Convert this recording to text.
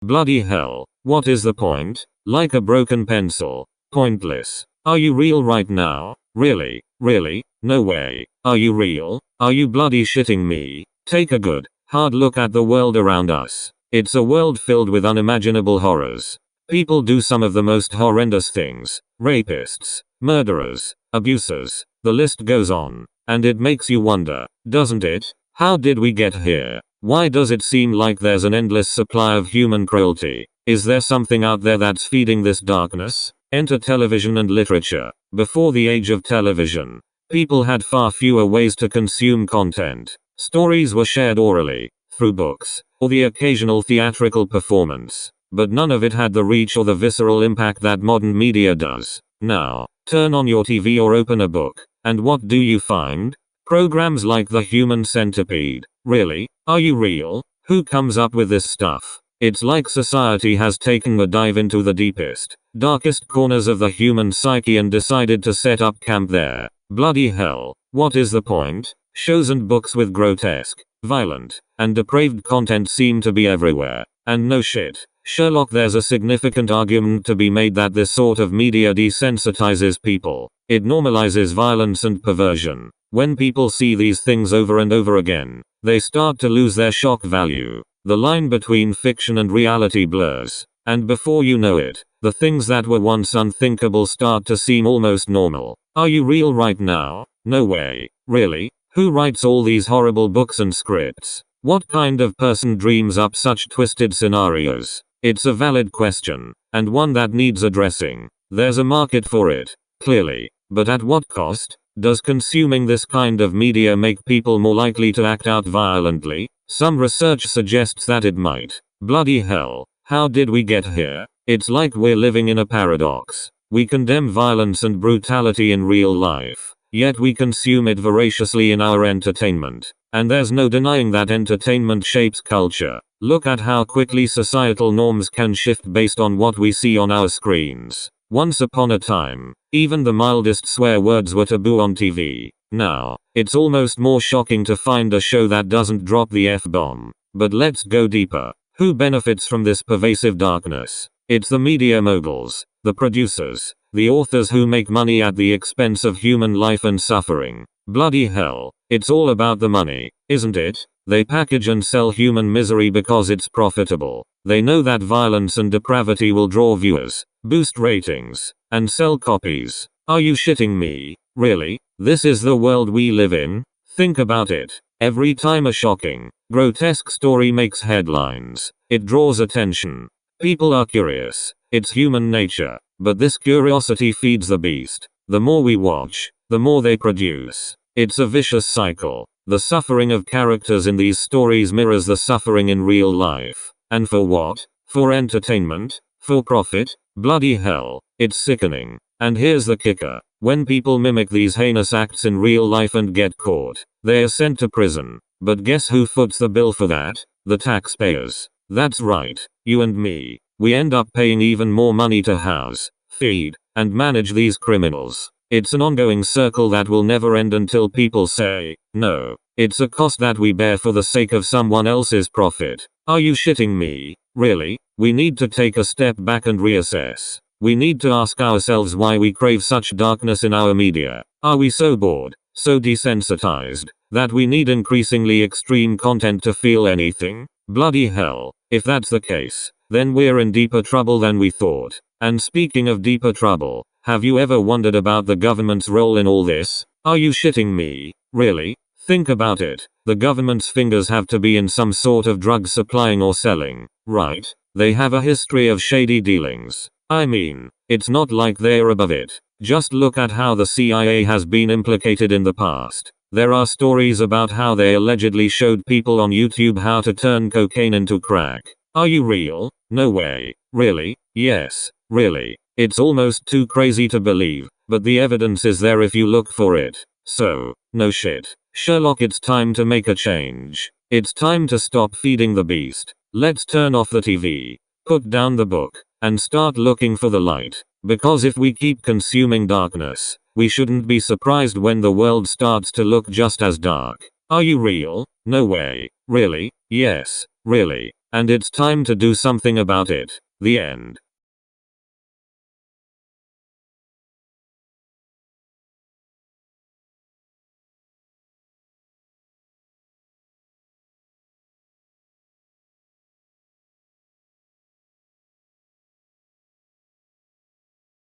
Bloody hell. What is the point? Like a broken pencil. Pointless. Are you real right now? Really? Really? No way. Are you real? Are you bloody shitting me? Take a good, hard look at the world around us. It's a world filled with unimaginable horrors. People do some of the most horrendous things. Rapists, murderers, abusers, the list goes on. And it makes you wonder, doesn't it? How did we get here? Why does it seem like there's an endless supply of human cruelty? Is there something out there that's feeding this darkness? Enter television and literature. Before the age of television, people had far fewer ways to consume content. Stories were shared orally, through books, or the occasional theatrical performance. But none of it had the reach or the visceral impact that modern media does. Now, turn on your TV or open a book, and what do you find? Programs like The Human Centipede. Really? Are you real? Who comes up with this stuff? It's like society has taken a dive into the deepest, darkest corners of the human psyche and decided to set up camp there. Bloody hell. What is the point? Shows and books with grotesque, violent, and depraved content seem to be everywhere. And no shit, Sherlock, there's a significant argument to be made that this sort of media desensitizes people. It normalizes violence and perversion. When people see these things over and over again, they start to lose their shock value. The line between fiction and reality blurs. And before you know it, the things that were once unthinkable start to seem almost normal. Are you real right now? No way. Really? Who writes all these horrible books and scripts? What kind of person dreams up such twisted scenarios? It's a valid question, and one that needs addressing. There's a market for it, clearly. But at what cost? Does consuming this kind of media make people more likely to act out violently? Some research suggests that it might. Bloody hell. How did we get here? It's like we're living in a paradox. We condemn violence and brutality in real life, yet we consume it voraciously in our entertainment. And there's no denying that entertainment shapes culture. Look at how quickly societal norms can shift based on what we see on our screens. Once upon a time, even the mildest swear words were taboo on TV. Now, it's almost more shocking to find a show that doesn't drop the F-bomb. But let's go deeper. Who benefits from this pervasive darkness? It's the media moguls, the producers, the authors who make money at the expense of human life and suffering. Bloody hell. It's all about the money, isn't it? They package and sell human misery because it's profitable. They know that violence and depravity will draw viewers, boost ratings, and sell copies. Are you shitting me? Really? This is the world we live in? Think about it. Every time a shocking, grotesque story makes headlines, it draws attention. People are curious. It's human nature. But this curiosity feeds the beast. The more we watch, the more they produce. It's a vicious cycle. The suffering of characters in these stories mirrors the suffering in real life. And for what? For entertainment? For profit? Bloody hell. It's sickening. And here's the kicker. When people mimic these heinous acts in real life and get caught, they are sent to prison. But guess who foots the bill for that? The taxpayers. That's right. You and me. We end up paying even more money to house, feed, and manage these criminals. It's an ongoing circle that will never end until people say, no. It's a cost that we bear for the sake of someone else's profit. Are you shitting me? Really? We need to take a step back and reassess. We need to ask ourselves why we crave such darkness in our media. Are we so bored, so desensitized, that we need increasingly extreme content to feel anything? Bloody hell. If that's the case, then we're in deeper trouble than we thought. And speaking of deeper trouble, have you ever wondered about the government's role in all this? Are you shitting me? Really? Think about it. The government's fingers have to be in some sort of drug supplying or selling, right? They have a history of shady dealings. I mean, it's not like they're above it. Just look at how the CIA has been implicated in the past. There are stories about how they allegedly showed people on YouTube how to turn cocaine into crack. Are you real? No way. Really? Yes, really. It's almost too crazy to believe, but the evidence is there if you look for it. So, no shit. Sherlock, it's time to make a change. It's time to stop feeding the beast. Let's turn off the TV, put down the book, and start looking for the light. Because if we keep consuming darkness, we shouldn't be surprised when the world starts to look just as dark. Are you real? No way. Really? Yes, really. And it's time to do something about it. The end.